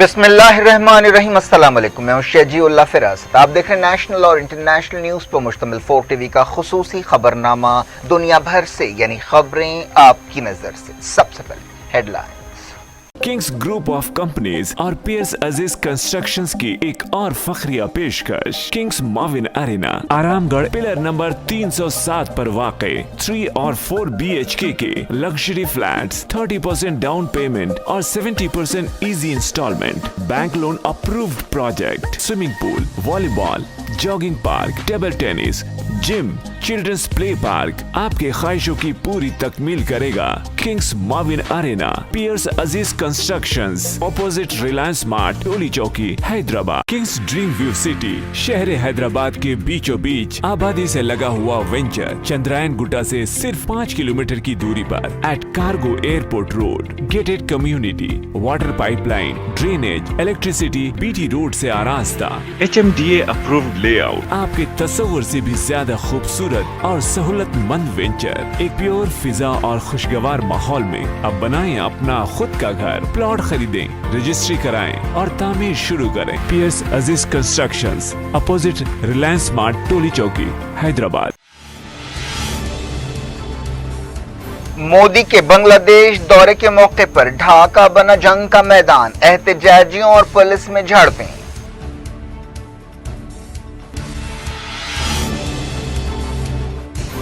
बिस्मिल्लाहिर्रहमानिर्रहीम। अस्सलाम वालेकुम। मैं हूं शजीउल्लाह फिरासत। आप देख रहे हैं नेशनल और इंटरनेशनल न्यूज पर मुश्तमिल 4 टीवी का खुसूसी खबरनामा दुनिया भर से, यानी खबरें आपकी नजर से। सबसे पहले headline. Kings group of companies और पियर्स अजीज कंस्ट्रक्शंस की एक और फखरिया पेशकश। Kings Mauvin arena, Aramghar, pillar number 307 पर वाक़े 3 और 4 BHK के लग्जरी फ्लैट्स, 30% डाउन पेमेंट और 70% easy instalment. Bank loan approved project. Swimming pool, volleyball, jogging park, table tennis, gym, children's play park आपके ख्वाहिशों की पूरी तकमील करेगा। किंग्स माविन अरेना, पियर्स Aziz constructions, opposite Reliance Mart, Toli Chowki, Hyderabad. Kings Dream View City, शहर हैदराबाद के बीचों बीच आबादी से लगा हुआ वेंचर, चंद्रायन गुट्टा से सिर्फ 5 किलोमीटर की दूरी पर at cargo airport road. Gated community, water pipeline, drainage, electricity, BT road से आरास्ता, HMDA अप्रूव्ड लेआउट। आपके तस्वुर से भी ज्यादा खूबसूरत और सहूलतमंद वेंचर, एक प्योर फिजा और खुशगवार माहौल में अब बनाएं अपना खुद का घर। प्लॉट खरीदें, रजिस्ट्री कराएं और तामीर शुरू करें। Piers Aziz constructions, opposite Reliance Mart, Toli Chowki, Hyderabad. Modi के बांग्लादेश दौरे के मौके पर ढाका बना जंग का मैदान, एहतजाजियों और पुलिस में झड़पें।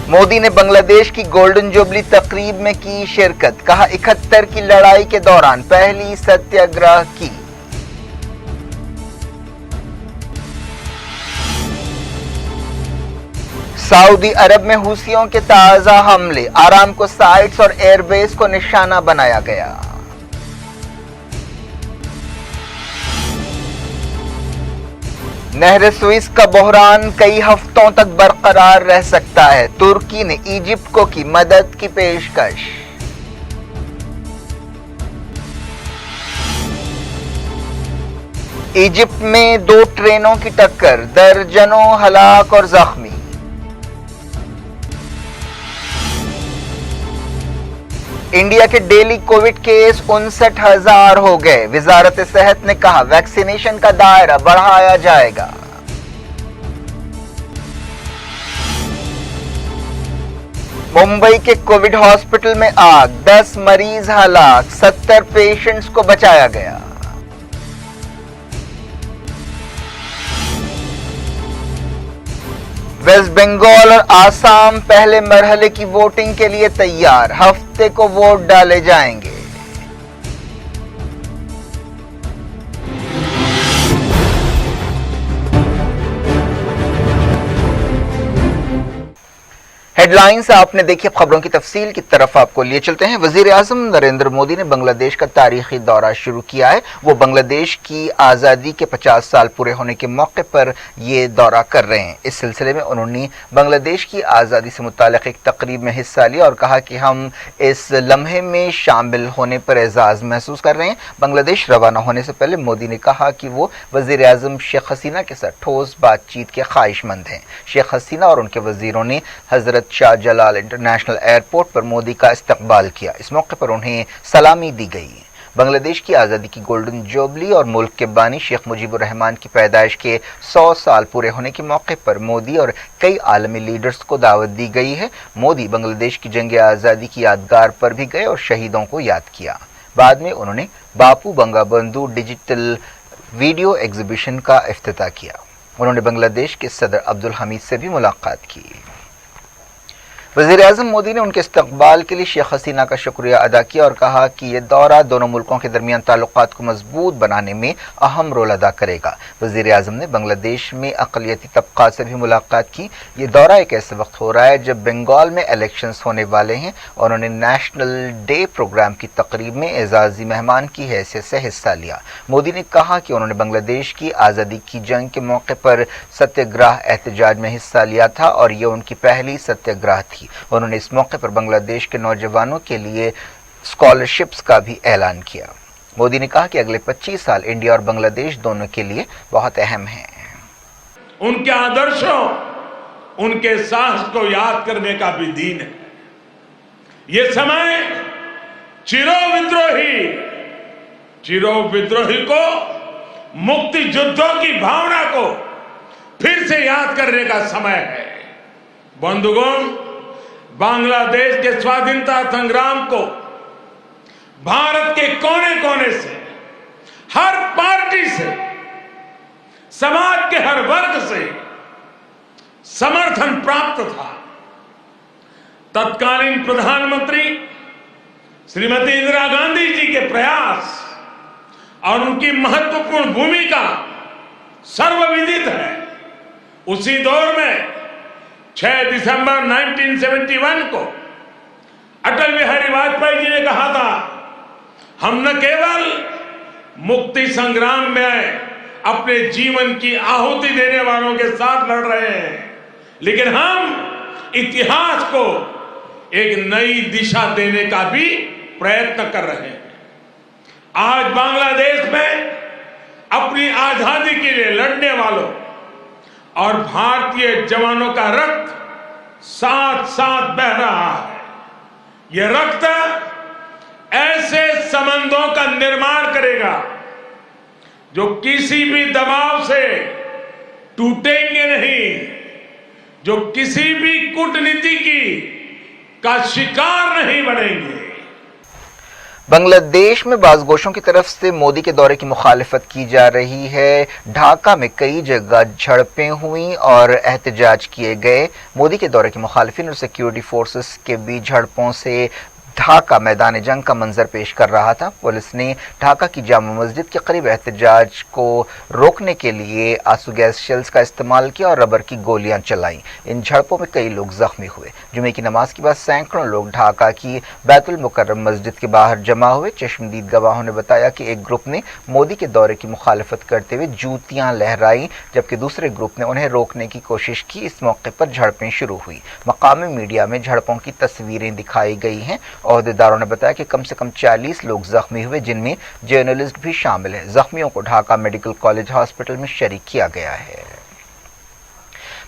मोदी ने बांग्लादेश की गोल्डन जुबली तकरीब में की शिरकत, कहा 71 की लड़ाई के दौरान पहली सत्याग्रह की। सऊदी अरब में हुसियों के ताजा हमले, आरामको साइट्स और एयरबेस को निशाना बनाया गया। नहर स्विस का बहरान कई हफ्तों तक बरकरार रह सकता है, तुर्की ने इजिप्ट को की मदद की पेशकश। इजिप्ट में 2 ट्रेनों की टक्कर, दर्जनों हलाक और जख्मी। इंडिया के डेली कोविड केस 59,000 हो गए। वजारत सेहत ने कहा वैक्सीनेशन का दायरा बढ़ाया जाएगा। मुंबई के कोविड हॉस्पिटल में आग, 10 मरीज हलाक, 70 पेशेंट्स को बचाया गया। वेस्ट बंगाल और आसाम पहले मरहले की वोटिंग के लिए तैयार, हफ्ते को वोट डाले जाएंगे। हेडलाइंस आपने देखी। अब खबरों की तफसील की तरफ आपको लिए चलते हैं। वजीर आजम नरेंद्र मोदी ने बांग्लादेश का तारीखी दौरा शुरू किया है। वो बांग्लादेश की आज़ादी के 50 साल पूरे होने के मौके पर ये दौरा कर रहे हैं। इस सिलसिले में उन्होंने बांग्लादेश की आज़ादी से मुताल्लिक़ एक तकरीब में हिस्सा लिया और कहा कि हम इस लम्हे में शामिल होने पर एजाज़ महसूस कर रहे हैं। बांग्लादेश रवाना होने से पहले मोदी ने कहा कि वो वजीर आजम शेख हसीना के साथ ठोस बातचीत के ख्वाहिशमंद हैं। शेख हसीना और उनके वजीरों ने हजरत शाहजलाल इंटरनेशनल एयरपोर्ट पर मोदी का इस्तकबाल किया। इस मौके पर उन्हें सलामी दी गई। बांग्लादेश की आज़ादी की गोल्डन जुबली और मुल्क के बानी शेख मुजीबुर रहमान की पैदाइश के 100 साल पूरे होने के मौके पर मोदी और कई आलमी लीडर्स को दावत दी गई है। मोदी बांग्लादेश की जंग आज़ादी की यादगार पर भी गए और शहीदों को याद किया। बाद में उन्होंने बापू बंगाबंधु डिजिटल वीडियो एग्जीबिशन का इफ्तिताह किया। उन्होंने बांग्लादेश के सदर अब्दुल हमीद से भी मुलाकात की। वज़ीर आज़म मोदी ने उनके इस्तकबाल के लिए शेख हसीना का शुक्रिया अदा किया और कहा कि यह दौरा दोनों मुल्कों के दरमियान ताल्लुकात को मजबूत बनाने में अहम रोल अदा करेगा। वज़ीर आज़म ने बांग्लादेश में अक़लियती तबक़ात से भी मुलाकात की। ये दौरा एक ऐसे वक्त हो रहा है जब बंगाल में इलेक्शंस होने वाले हैं और उन्होंने नेशनल डे प्रोग्राम की तकरीब में एजाज़ी मेहमान की हैसियत से हिस्सा लिया। मोदी ने कहा कि उन्होंने बांग्लादेश की आज़ादी की जंग के मौके पर सत्याग्रह एहतजाज में हिस्सा लिया था और ये उनकी पहली सत्याग्रह थी। उन्होंने इस मौके पर बांग्लादेश के नौजवानों के लिए स्कॉलरशिप्स का भी ऐलान किया। मोदी ने कहा कि अगले 25 साल इंडिया और बांग्लादेश दोनों के लिए बहुत अहम हैं। उनके आदर्शों, उनके साहस को याद करने का भी दिन है। ये समय चिरो विद्रोही चिरो विद्रोही को, मुक्ति युद्धों की भावना को फिर से याद करने का समय है। बंधुगण, बांग्लादेश के स्वाधीनता संग्राम को भारत के कोने कोने से, हर पार्टी से, समाज के हर वर्ग से समर्थन प्राप्त था। तत्कालीन प्रधानमंत्री श्रीमती इंदिरा गांधी जी के प्रयास और उनकी महत्वपूर्ण भूमिका सर्वविदित है। उसी दौर में 6 दिसंबर 1971 को अटल बिहारी वाजपेयी जी ने कहा था, हम न केवल मुक्ति संग्राम में अपने जीवन की आहुति देने वालों के साथ लड़ रहे हैं, लेकिन हम इतिहास को एक नई दिशा देने का भी प्रयत्न कर रहे हैं। आज बांग्लादेश में अपनी आजादी के लिए लड़ने वालों और भारतीय जवानों का रक्त साथ साथ बह रहा है। यह रक्त ऐसे संबंधों का निर्माण करेगा जो किसी भी दबाव से टूटेंगे नहीं, जो किसी भी कूटनीति का शिकार नहीं बनेंगे। बांग्लादेश में बाज़ गोशों की तरफ से मोदी के दौरे की मुखालिफत की जा रही है। ढाका में कई जगह झड़पें हुई और एहतजाज किए गए। मोदी के दौरे के मुखालिफिन और सिक्योरिटी फोर्सेस के बीच झड़पों से ढाका मैदान जंग का मंजर पेश कर रहा था। पुलिस ने ढाका की जामा मस्जिद के करीब एहतजाज को रोकने के लिए आंसू गैस शेल्स का इस्तेमाल किया और रबर की गोलियां चलाईं। इन झड़पों में कई लोग जख्मी हुए। जुमे की नमाज के बाद सैकड़ों लोग ढाका की बैतुल मुकर्रम मस्जिद के बाहर जमा हुए। चश्मदीद गवाहों ने बताया कि एक ग्रुप ने मोदी के दौरे की मुखालफत करते हुए जूतियां लहराई, जबकि दूसरे ग्रुप ने उन्हें रोकने की कोशिश की। इस मौके पर झड़पें शुरू हुई। मकामी मीडिया में झड़पों की तस्वीरें दिखाई गई हैं। ओहदेदारों ने बताया कि कम से कम 40 लोग जख्मी हुए, जिनमें जर्नलिस्ट भी शामिल हैं। जख्मियों को ढाका मेडिकल कॉलेज हॉस्पिटल में शरीक किया गया है।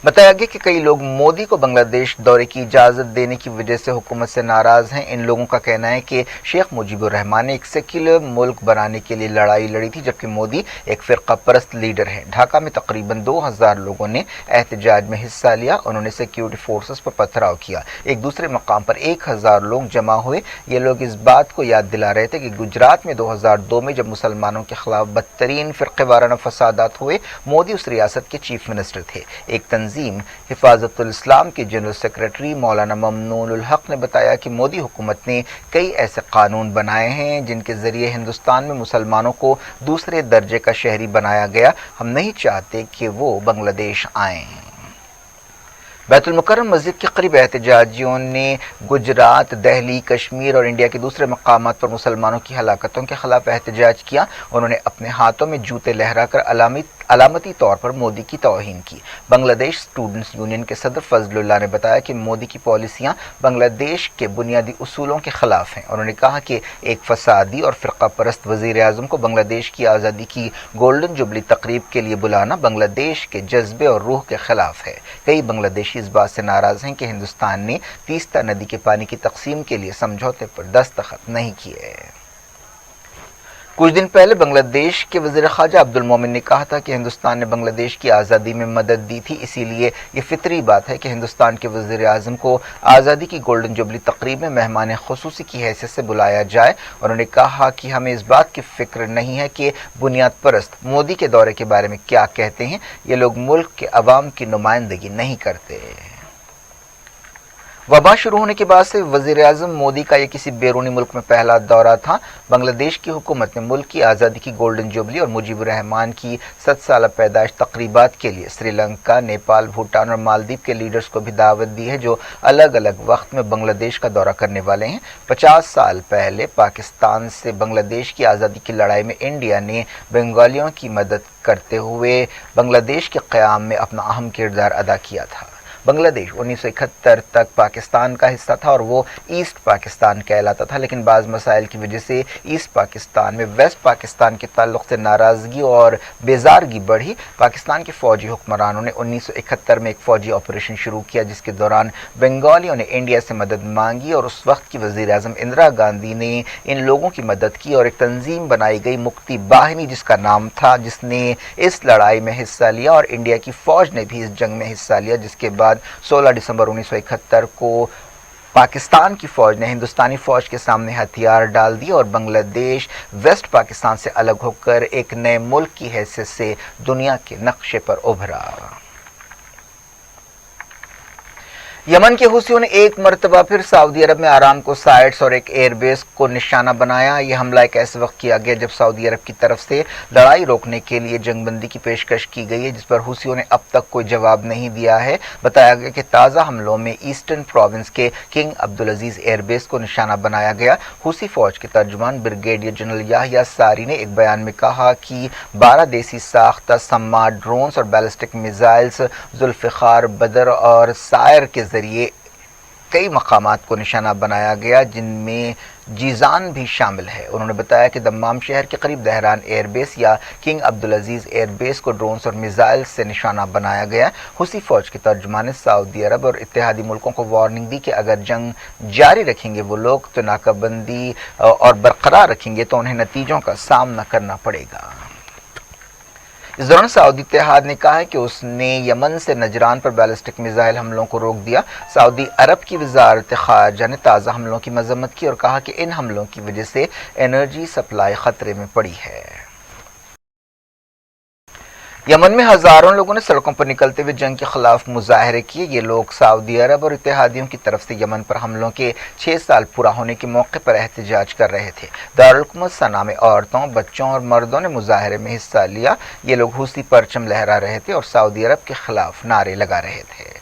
बताया गया कि कई लोग मोदी को बांग्लादेश दौरे की इजाजत देने की वजह से हुकूमत से नाराज हैं। इन लोगों का कहना है कि शेख मुजीबुर रहमान ने एक सेक्युलर मुल्क बनाने के लिए लड़ाई लड़ी थी, जबकि मोदी एक फिरका परस्त लीडर है। ढाका में तकरीबन 2000 लोगों ने एहतजाज में हिस्सा लिया। उन्होंने सिक्योरिटी फोर्सेस पर पथराव किया। एक दूसरे मकाम पर 1000 लोग जमा हुए। ये लोग इस बात को याद दिला रहे थे कि गुजरात में 2002 में जब मुसलमानों के खिलाफ बदतरीन फिरके वाराना फसादात हुए, मोदी उस रियासत के चीफ मिनिस्टर थे। एक तंजीम हिफाजतुल इस्लाम के जनरल सेक्रेटरी मौलाना ममनूनुल हक ने बताया कि मोदी हुकूमत ने कई ऐसे कानून बनाए हैं जिनके जरिए हिंदुस्तान में मुसलमानों को दूसरे दर्जे का शहरी बनाया गया। हम नहीं चाहते कि वो बांग्लादेश आएं। बैतुल मुकर्रम मस्जिद के करीब एहतजाजियों ने गुजरात, दिल्ली, कश्मीर और इंडिया के दूसरे मकामात पर मुसलमानों की हलाकतों के खिलाफ एहतजाज किया। उन्होंने अपने हाथों में जूते लहराकर अलामती तौर पर मोदी की तौहीन की। बांग्लादेश स्टूडेंट्स यूनियन के सदर फजलुल्लाह ने बताया कि मोदी की पॉलिसियां बांग्लादेश के बुनियादी उसूलों के खिलाफ हैं। उन्होंने कहा कि एक फसादी और फिरका परस्त वजीर आजम को बांग्लादेश की आज़ादी की गोल्डन जुबली तकरीब के लिए बुलाना बांग्लादेश के जज्बे और रूह के खिलाफ है। कई बांग्लादेशी इस बात से नाराज हैं कि हिंदुस्तान ने तीस्ता नदी के पानी की तकसीम के लिए समझौते पर दस्तखत नहीं किए। कुछ दिन पहले बांग्लादेश के वज़ीर ख़ारजा अब्दुल मोमिन ने कहा था कि हिंदुस्तान ने बांग्लादेश की आज़ादी में मदद दी थी, इसीलिए ये फितरी बात है कि हिंदुस्तान के वज़ीर आज़म को आज़ादी की गोल्डन जुबली तकरीब में मेहमान ख़ुसूसी की हैसियत से बुलाया जाए। उन्होंने कहा कि हमें इस बात की फ़िक्र नहीं है कि बुनियाद परस्त मोदी के दौरे के बारे में क्या कहते हैं। ये लोग मुल्क के अवाम की नुमाइंदगी नहीं करते। वबा शुरू होने के बाद से वज़ीर आज़म मोदी का यह किसी बैरूनी मुल्क में पहला दौरा था। बांग्लादेश की हुकूमत ने मुल्क की आज़ादी की गोल्डन जुबली और मुजीबुर रहमान की 7 साल पैदाइश तकरीबात के लिए श्रीलंका, नेपाल, भूटान और मालदीव के लीडर्स को भी दावत दी है, जो अलग अलग वक्त में बांग्लादेश का दौरा करने वाले हैं। 50 साल पहले पाकिस्तान से बांग्लादेश की आज़ादी की लड़ाई में इंडिया ने बंगालियों की मदद करते हुए बांग्लादेश के क़याम में अपना अहम किरदार अदा किया था। बांग्लादेश 1971 तक पाकिस्तान का हिस्सा था और वो ईस्ट पाकिस्तान कहलाता था, लेकिन बाज़ मसाइल की वजह से ईस्ट पाकिस्तान में वेस्ट पाकिस्तान के ताल्लुक़ से नाराज़गी और बेजारगी बढ़ी। पाकिस्तान के फ़ौजी हुक्मरानों ने 1971 में एक फ़ौजी ऑपरेशन शुरू किया, जिसके दौरान बंगालियों ने इंडिया से मदद मांगी और उस वक्त की वज़ीर आज़म इंदिरा गांधी ने इन लोगों की मदद की और एक तंजीम बनाई गई मुक्ति बाहिनी जिसका नाम था, जिसने इस लड़ाई में हिस्सा लिया और इंडिया की फ़ौज ने भी इस जंग में हिस्सा लिया, जिसके बाद 16 दिसंबर 1971 को पाकिस्तान की फ़ौज ने हिंदुस्तानी फ़ौज के सामने हथियार डाल दिए और बांग्लादेश वेस्ट पाकिस्तान से अलग होकर एक नए मुल्क की हैसियत से दुनिया के नक्शे पर उभरा। यमन के हुसियों ने एक मरतबा फिर सऊदी अरब में आरामको साइट्स और एक एयरबेस को निशाना बनाया। यह हमला एक ऐसे वक्त किया गया जब सऊदी अरब की तरफ से लड़ाई रोकने के लिए जंगबंदी की पेशकश की गई है, जिस पर हुसियों ने अब तक कोई जवाब नहीं दिया है। बताया गया कि ताज़ा हमलों में ईस्टर्न प्रोविंस के किंग अब्दुल अजीज एयरबेस को निशाना बनाया गया। हुसी फौज के तर्जुमान ब्रिगेडियर जनरल याहिया सारी ने एक बयान में कहा कि 12 देसी साख्ता सम्मा ड्रोन्स और बैलिस्टिक मिसाइल्स जुल्फ़िकार, बदर और सायर के जरिए कई मकामात को निशाना बनाया गया, जिनमें जीजान भी शामिल है। उन्होंने बताया कि दम्माम शहर के करीब दहरान एयरबेस या किंग अब्दुल अजीज एयरबेस को ड्रोन्स और मिसाइल से निशाना बनाया गया। हुसी फौज के तर्जुमान ने सऊदी अरब और इत्तेहादी मुल्कों को वार्निंग दी कि अगर जंग जारी रखेंगे वो लोग तो नाकाबंदी और बरकरार रखेंगे तो उन्हें नतीजों का सामना करना पड़ेगा। इस दौरान सऊदी इत्तेहाद ने कहा है कि उसने यमन से नजरान पर बैलिस्टिक मिसाइल हमलों को रोक दिया। सऊदी अरब की वजारत खारजा ने ताज़ा हमलों की मजम्मत की और कहा कि इन हमलों की वजह से एनर्जी सप्लाई खतरे में पड़ी है। यमन में हजारों लोगों ने सड़कों पर निकलते हुए जंग के खिलाफ मुजाहरे किए। ये लोग सऊदी अरब और इत्तेहादियों की तरफ से यमन पर हमलों के 6 साल पूरा होने के मौके पर एहतजाज कर रहे थे। दारुल हुकूमत सना में औरतों, बच्चों और मर्दों ने मुजाहरे में हिस्सा लिया। ये लोग हुसी परचम लहरा रहे थे और सऊदी अरब के खिलाफ नारे लगा रहे थे।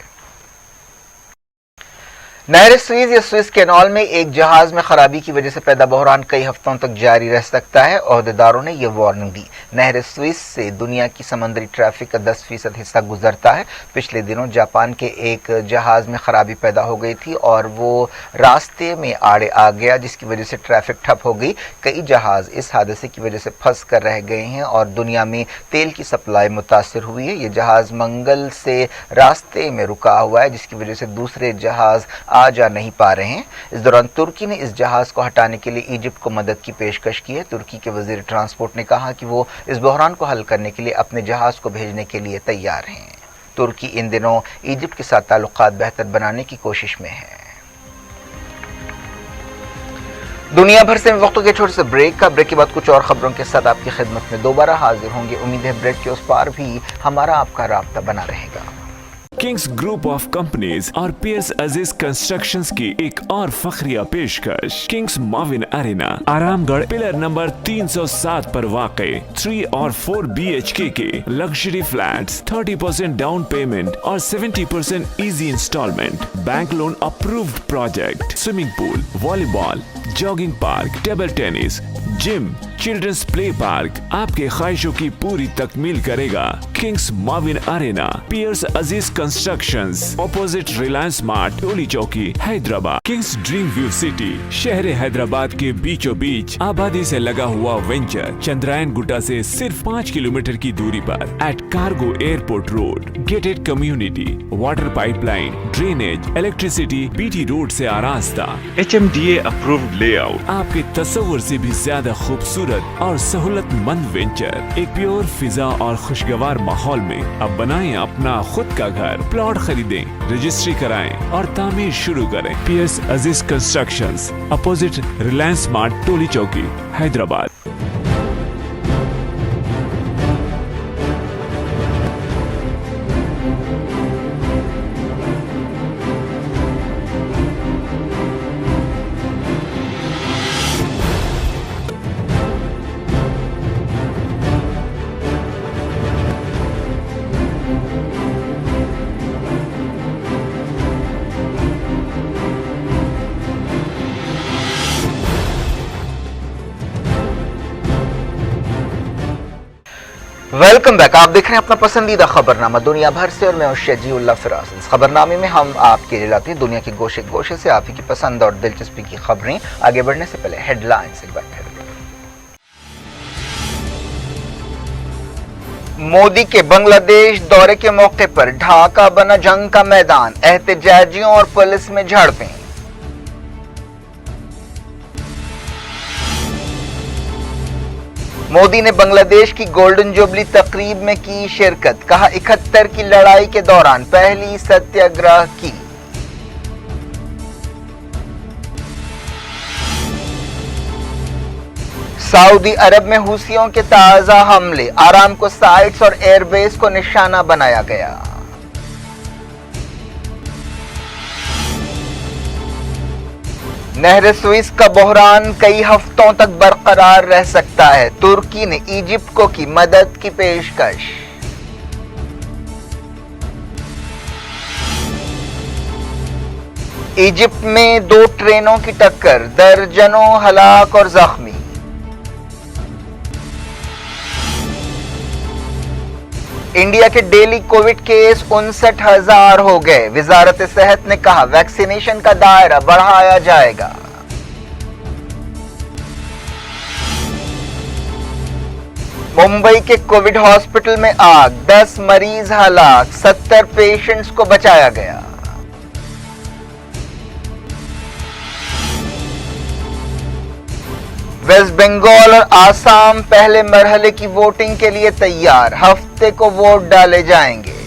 नहर स्वीज या स्विस कैनाल में एक जहाज में खराबी की वजह से पैदा बहरान कई हफ्तों तक जारी रह सकता है। ओहदेदारों ने यह वार्निंग दी। नहर स्विस से दुनिया की समंदरी ट्रैफिक का 10% हिस्सा गुजरता है। पिछले दिनों जापान के एक जहाज में खराबी पैदा हो गई थी और वो रास्ते में आड़े आ गया, जिसकी वजह से ट्रैफिक ठप हो गई। कई जहाज इस हादसे की वजह से फंस कर रह गए हैं और दुनिया में तेल की सप्लाई मुतासिर हुई है। ये जहाज मंगल से रास्ते में रुका हुआ है, जिसकी वजह से दूसरे जहाज आ जा नहीं पा रहे हैं। इस दौरान तुर्की ने इस जहाज को हटाने के लिए इजिप्ट को मदद की पेशकश की है। तुर्की के वजीर ट्रांसपोर्ट ने कहा कि वो इस बहरान को हल करने के लिए अपने जहाज को भेजने के लिए तैयार हैं। तुर्की इन दिनों इजिप्ट के साथ ताल्लुकात बेहतर बनाने की कोशिश में है। दुनिया भर से वक्त के छोटे से ब्रेक के बाद कुछ और खबरों के साथ आपकी खिदमत में दोबारा हाजिर होंगे। उम्मीद है ब्रेक के उस पार भी हमारा आपका राब्ता बना रहेगा। किंग्स ग्रुप ऑफ कंपनीज और पियर्स अजीज कंस्ट्रक्शंस की एक और फखरिया पेशकश। Kings Mauvin arena Aramghar pillar number 307 पर वाक़े 3 और 4 BHK के लग्जरी फ्लैट्स 30% डाउन पेमेंट और 70% easy instalment, bank loan approved project, swimming pool, volleyball, jogging park, table tennis, gym, children's play park आपके ख्वाहिशों की पूरी तकमील करेगा। किंग्स माविन एरिना, पियर्स Aziz constructions, opposite Reliance Smart, Toli Chowki, Hyderabad. Kings Dream View City, शहर हैदराबाद के बीचों बीच आबादी से लगा हुआ वेंचर, चंद्रायन गुट्टा से सिर्फ 5 किलोमीटर की दूरी पर at cargo airport road, gated community, water pipeline, drainage, electricity, BT road से आरास्ता, HMDA अप्रूव्ड लेआउट, आपके तस्वुर से भी ज्यादा खूबसूरत और सहूलतमंद वेंचर, एक प्योर फिजा और खुशगवार माहौल में अब बनाएं अपना खुद का घर। प्लॉट खरीदें, रजिस्ट्री कराएं और तामीर शुरू करें। Piers Aziz constructions, opposite Reliance Smart, Toli Chowki, Hyderabad. Welcome back. आप देख रहे हैं अपना पसंदीदा खबरनामा दुनिया भर से और मैं हूं शजीउल्लाह फिराज। इस खबरनामे में हम आपके लिए लाते हैं दुनिया के गोशे गोशे से आप ही की पसंद और दिलचस्पी की खबरें। आगे बढ़ने से पहले हेडलाइंस एक बार फिर। मोदी के बांग्लादेश दौरे के मौके पर ढाका बना जंग का मैदान, एहतजाजियों और पुलिस में झड़पें। मोदी ने बांग्लादेश की गोल्डन जुबली तकरीब में की शिरकत, कहा 71 की लड़ाई के दौरान पहली सत्याग्रह की। सऊदी अरब में हुसियों के ताजा हमले, आरामको साइट्स और एयरबेस को निशाना बनाया गया। नहर स्विस का बहरान कई हफ्तों तक बरकरार रह सकता है, तुर्की ने इजिप्ट को की मदद की पेशकश। इजिप्ट में 2 ट्रेनों की टक्कर, दर्जनों हलाक और जख्मी। इंडिया के डेली कोविड केस 59,000 हो गए। वजारत सेहत ने कहा वैक्सीनेशन का दायरा बढ़ाया जाएगा। मुंबई के कोविड हॉस्पिटल में आग, 10 मरीज हलाक, 70 पेशेंट्स को बचाया गया। वेस्ट बंगाल और आसाम पहले मरहले की वोटिंग के लिए तैयार, हफ्ते को वोट डाले जाएंगे।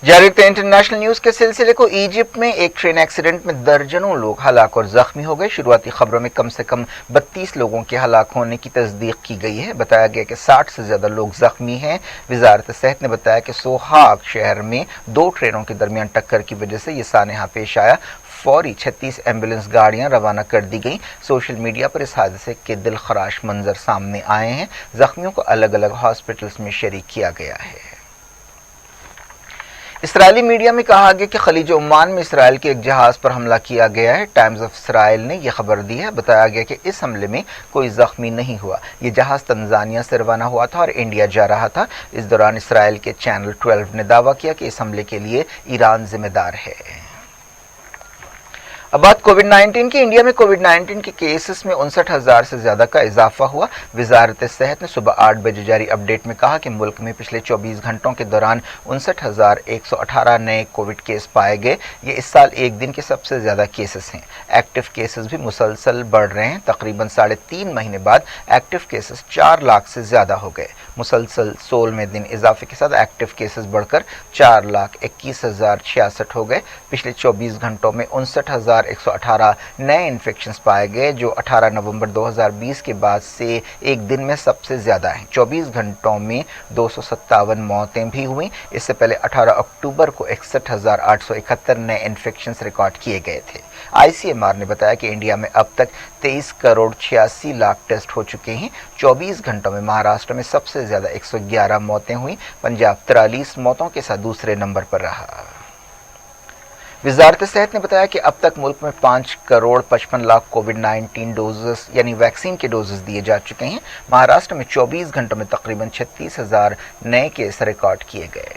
जारी रखते इंटरनेशनल न्यूज के सिलसिले को। इजिप्ट में एक ट्रेन एक्सीडेंट में दर्जनों लोग हलाक और जख्मी हो गए। शुरुआती खबरों में कम से कम 32 लोगों के हलाक होने की तस्दीक की गई है। बताया गया कि 60 से ज्यादा लोग जख्मी हैं। वजारत सेहत ने बताया कि सोहाग शहर में 2 ट्रेनों के दरमियान टक्कर की वजह से ये सानहा पेश आया। फौरी 36 एम्बुलेंस गाड़ियां रवाना कर दी गईं। सोशल मीडिया पर इस हादसे के दिलखराश मंजर सामने आए हैं। जख्मियों को अलग अलग हॉस्पिटल्स में शरीक किया गया है। इसराइली मीडिया में कहा गया कि खलीज ओमान में इसराइल के एक जहाज पर हमला किया गया है। टाइम्स ऑफ इसराइल ने यह खबर दी है। बताया गया कि इस हमले में कोई जख्मी नहीं हुआ। यह जहाज तंजानिया से रवाना हुआ था और इंडिया जा रहा था। इस दौरान इसराइल के चैनल 12 ने दावा किया कि इस हमले के लिए ईरान जिम्मेदार है। अब बात कोविड-19 की। इंडिया में कोविड-19 के केसेस में 59,000 से ज्यादा का इजाफा हुआ। वजारत सेहत ने सुबह 8 बजे जारी अपडेट में कहा कि मुल्क में पिछले 24 घंटों के दौरान 59,118 नए कोविड केस पाए गए। ये इस साल एक दिन के सबसे ज्यादा केसेस हैं। एक्टिव केसेस भी मुसलसल बढ़ रहे हैं। तकरीबन 3.5 महीने बाद एक्टिव केसेस 4 लाख से ज्यादा हो गए। मुसलसल 16वें दिन इजाफे के साथ एक्टिव केसेस बढ़कर 4,21,066 हो गए। पिछले 24 घंटों में 59,118 नए इन्फेक्शंस पाए गए, जो 18 नवंबर 2020 के बाद से एक दिन में सबसे ज्यादा हैं। 24 घंटों में 257 मौतें भी हुई। इससे पहले 18 अक्टूबर को 61,871 नए इन्फेक्शंस रिकॉर्ड किए गए थे। ICMR ने बताया कि इंडिया में अब तक 23 करोड़ 86 लाख टेस्ट हो चुके हैं। 24 घंटों में महाराष्ट्र में सबसे ज्यादा 111 मौतें हुई। पंजाब 43 मौतों के साथ दूसरे नंबर पर रहा। वजारत सेहत ने बताया कि अब तक मुल्क में 5 करोड़ 55 लाख कोविड-19 डोजेस यानी वैक्सीन के डोजेस दिए जा चुके हैं। महाराष्ट्र में 24 घंटों में तकरीबन 36,000 नए केस रिकॉर्ड किए गए।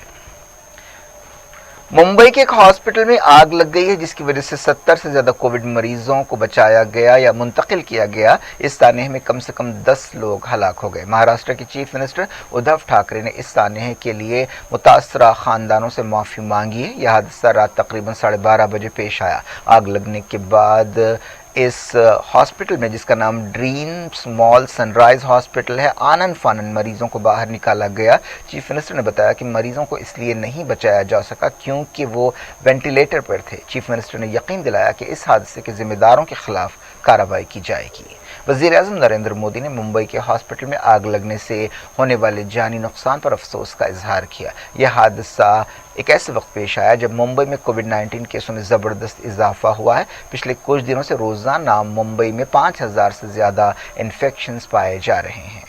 मुंबई के एक हॉस्पिटल में आग लग गई है, जिसकी वजह से 70 से ज्यादा कोविड मरीजों को बचाया गया या मुंतकिल किया गया। इस सानहे में कम से कम 10 लोग हलाक हो गए। महाराष्ट्र के चीफ मिनिस्टर उद्धव ठाकरे ने इस सानहे के लिए मुतासरा खानदानों से माफी मांगी है। यह हादसा रात तकरीबन 12:30 बजे पेश आया। आग लगने के बाद इस हॉस्पिटल में, जिसका नाम ड्रीम स्मॉल सनराइज हॉस्पिटल है, आनन फानन मरीजों को बाहर निकाला गया। चीफ मिनिस्टर ने बताया कि मरीजों को इसलिए नहीं बचाया जा सका क्योंकि वो वेंटिलेटर पर थे। चीफ मिनिस्टर ने यकीन दिलाया कि इस हादसे के जिम्मेदारों के खिलाफ कार्रवाई की जाएगी। वज़ीर-ए-आज़म नरेंद्र मोदी ने मुंबई के हॉस्पिटल में आग लगने से होने वाले जानी नुकसान पर अफसोस का इजहार किया। यह हादसा एक ऐसे वक्त पेश आया जब मुंबई में कोविड-19 केसों में ज़बरदस्त इजाफा हुआ है। पिछले कुछ दिनों से रोज़ाना मुंबई में 5,000 से ज़्यादा इन्फेक्शंस पाए जा रहे हैं।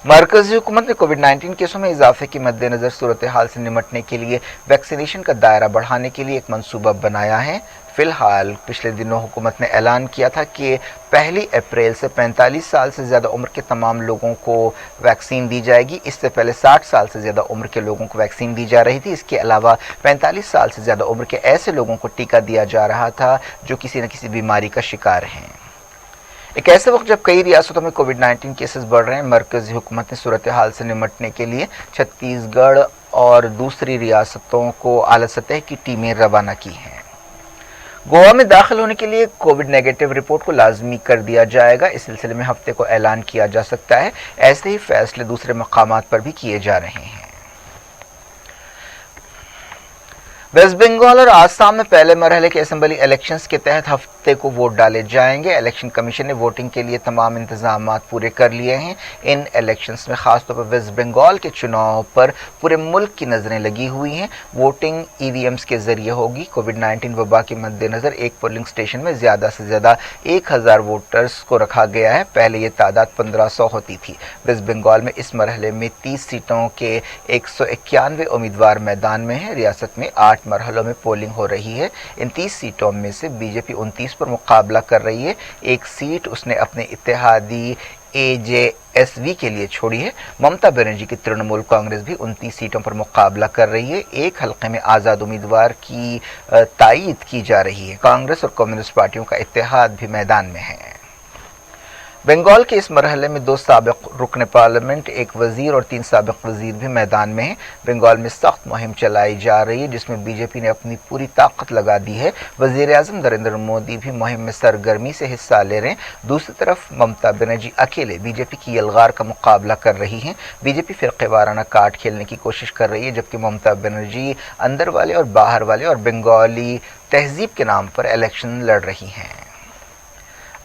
मरकजी हुकूमत ने कोविड-19 केसों में इजाफे के मद्देनजर सूरत हाल से निमटने के लिए वैक्सीनेशन का दायरा बढ़ाने के लिए एक मंसूबा बनाया है। फिलहाल पिछले दिनों हुकूमत ने ऐलान किया था कि 1 अप्रैल से 45 साल से ज़्यादा उम्र के तमाम लोगों को वैक्सीन दी जाएगी। इससे पहले 60 साल से ज़्यादा उम्र के लोगों को वैक्सीन दी जा रही थी। इसके अलावा 45 साल से ज़्यादा उम्र के ऐसे लोगों को टीका दिया जा रहा था जो किसी न किसी बीमारी का शिकार हैं। एक ऐसे वक्त जब कई रियासतों में कोविड-19 केसेस बढ़ रहे हैं, मरकजी हुकूमत ने सूरत हाल से निमटने के लिए छत्तीसगढ़ और दूसरी रियासतों को आला सतह की टीमें रवाना की हैं। गोवा में दाखिल होने के लिए कोविड नेगेटिव रिपोर्ट को लाजमी कर दिया जाएगा। इस सिलसिले में हफ्ते को ऐलान किया जा सकता है। ऐसे ही फैसले दूसरे मकामात पर भी किए जा रहे हैं। वेस्ट बंगाल और आसाम में पहले मरहले के असेंबली इलेक्शंस के तहत हफ्ते को वोट डाले जाएंगे। इलेक्शन कमीशन ने वोटिंग के लिए तमाम इंतजामात पूरे कर लिए हैं। इन इलेक्शंस में खासतौर पर वेस्ट बंगाल के चुनाव पर पूरे मुल्क की नजरें लगी हुई हैं। वोटिंग ईवीएम्स के जरिए होगी। कोविड-19 वबा के मद्देनजर एक पोलिंग स्टेशन में ज़्यादा से ज़्यादा 1000 वोटर्स को रखा गया है। पहले ये तादाद 1500 होती थी। वेस्ट बंगाल में इस मरहले में 30 सीटों के 191 उम्मीदवार मैदान में हैं। रियासत में 8 मरहलों में पोलिंग हो रही है। इन 30 सीटों में से बीजेपी 29 पर मुकाबला कर रही है। एक सीट उसने अपने इत्तेहादी AJSV के लिए छोड़ी है। ममता बनर्जी की तृणमूल कांग्रेस भी 29 सीटों पर मुकाबला कर रही है। एक हल्के में आज़ाद उम्मीदवार की तायीद की जा रही है। कांग्रेस और कम्युनिस्ट पार्टियों का इत्तेहाद भी मैदान में है। बंगाल के इस मरहले में 2 साबिक रुकन पार्लियामेंट, 1 वजीर और 3 साबिक वजीर भी मैदान में हैं। बंगाल में सख्त मुहिम चलाई जा रही है जिसमें बीजेपी ने अपनी पूरी ताकत लगा दी है। वजीर आज़म नरेंद्र मोदी भी मुहिम में सरगर्मी से हिस्सा ले रहे हैं। दूसरी तरफ ममता बनर्जी अकेले बीजेपी की यलगार का मुकाबला कर रही हैं। बीजेपी फिरके वाराना कार्ड खेलने की कोशिश कर रही है, जबकि ममता बनर्जी अंदर वाले और बाहर वाले और बंगाली तहजीब के नाम पर इलेक्शन लड़ रही हैं।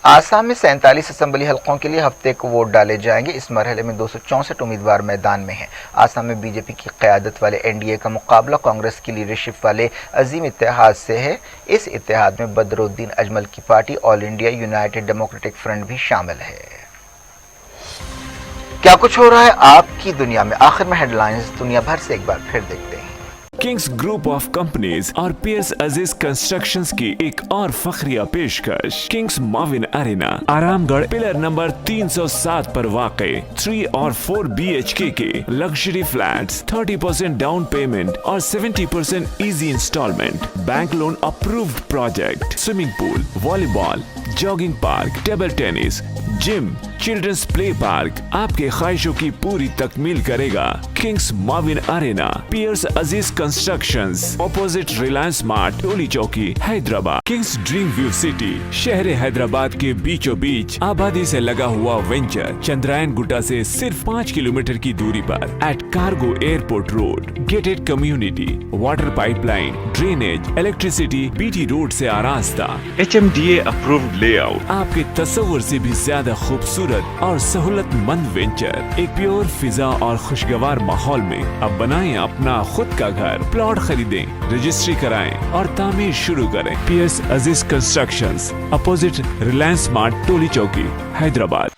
आसाम में 47 असेंबली हलकों के लिए हफ्ते को वोट डाले जाएंगे। इस मरहले में 264 उम्मीदवार मैदान में हैं। आसाम में बीजेपी की क़यादत वाले एनडीए का मुकाबला कांग्रेस की लीडरशिप वाले अजीम इत्तेहाद से है। इस इत्तेहाद में बदरुद्दीन अजमल की party all India United democratic front भी शामिल है। क्या कुछ हो रहा है आपकी दुनिया में, आखिर में हेडलाइंस दुनिया भर से एक बार फिर देखते हैं। किंग्स ग्रुप ऑफ कंपनीज और पियर्स अजीज कंस्ट्रक्शंस की एक और फखरिया पेशकश। Kings Mauvin arena, Aramghar, pillar number 307 पर वाक़े 3 और 4 BHK के लग्जरी फ्लैट्स, 30% डाउन पेमेंट और 70% easy instalment, bank loan approved project, swimming pool, volleyball, jogging park, table tennis, gym, children's play park आपके ख्वाहिशों की पूरी तकमील करेगा। किंग्स माविन अरेना, पियर्स Aziz constructions, opposite Reliance Mart, Toli Chowki, Hyderabad. Kings Dream View City, शहर हैदराबाद के बीचों बीच आबादी से लगा हुआ वेंचर, चंद्रायन गुट्टा से सिर्फ 5 किलोमीटर की दूरी पर at cargo airport road. Gated community, water pipeline, drainage, electricity, BT road से आरास्ता, HMDA अप्रूव्ड लेआउट, आपके तस्वर से भी ज्यादा खूबसूरत और सहूलतमंद वेंचर, एक प्योर फिजा और खुशगवार माहौल में। अब बनाएं अपना खुद का घर, प्लॉट खरीदें, रजिस्ट्री कराएं और तामीर शुरू करें। Piers Aziz constructions, opposite Reliance Mart, Toli Chowki, Hyderabad.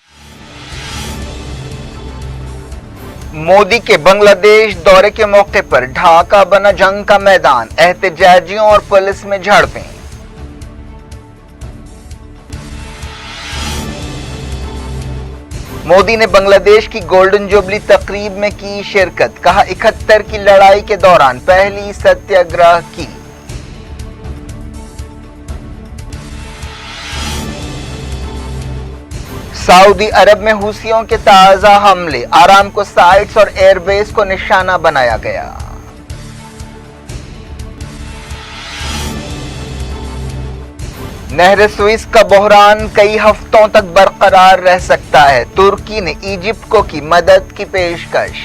Modi के बांग्लादेश दौरे के मौके पर ढाका बना जंग का मैदान, एहतजाजियों और पुलिस में झड़पें। मोदी ने बांग्लादेश की गोल्डन जुबली तकरीब में की शिरकत, कहा 71 की लड़ाई के दौरान पहली सत्याग्रह की। सऊदी अरब में हुसियों के ताजा हमले, आरामको साइट्स और एयरबेस को निशाना बनाया गया। नहर स्विस का बहरान कई हफ्तों तक बरकरार रह सकता है, तुर्की ने इजिप्ट को की मदद की पेशकश।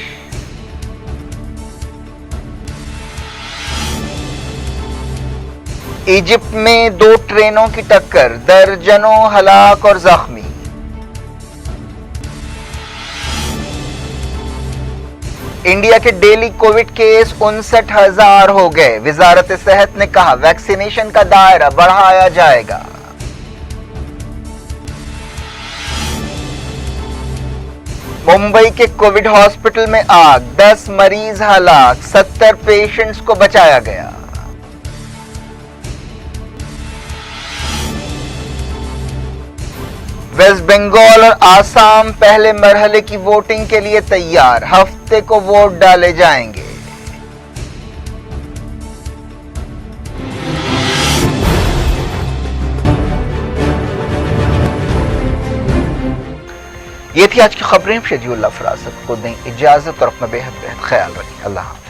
इजिप्ट में 2 ट्रेनों की टक्कर, दर्जनों हलाक और जख्मी। इंडिया के डेली कोविड केस 59,000 हो गए। वजारत सेहत ने कहा वैक्सीनेशन का दायरा बढ़ाया जाएगा। मुंबई के कोविड हॉस्पिटल में आग, 10 मरीज हलाक, 70 पेशेंट्स को बचाया गया। वेस्ट बंगाल और आसाम पहले मरहले की वोटिंग के लिए तैयार, हफ्ते को वोट डाले जाएंगे। ये थी आज की खबरें। शजीउल्लाह फरासत को दें इजाजत और अपना बेहद ख्याल रखें। अल्लाह।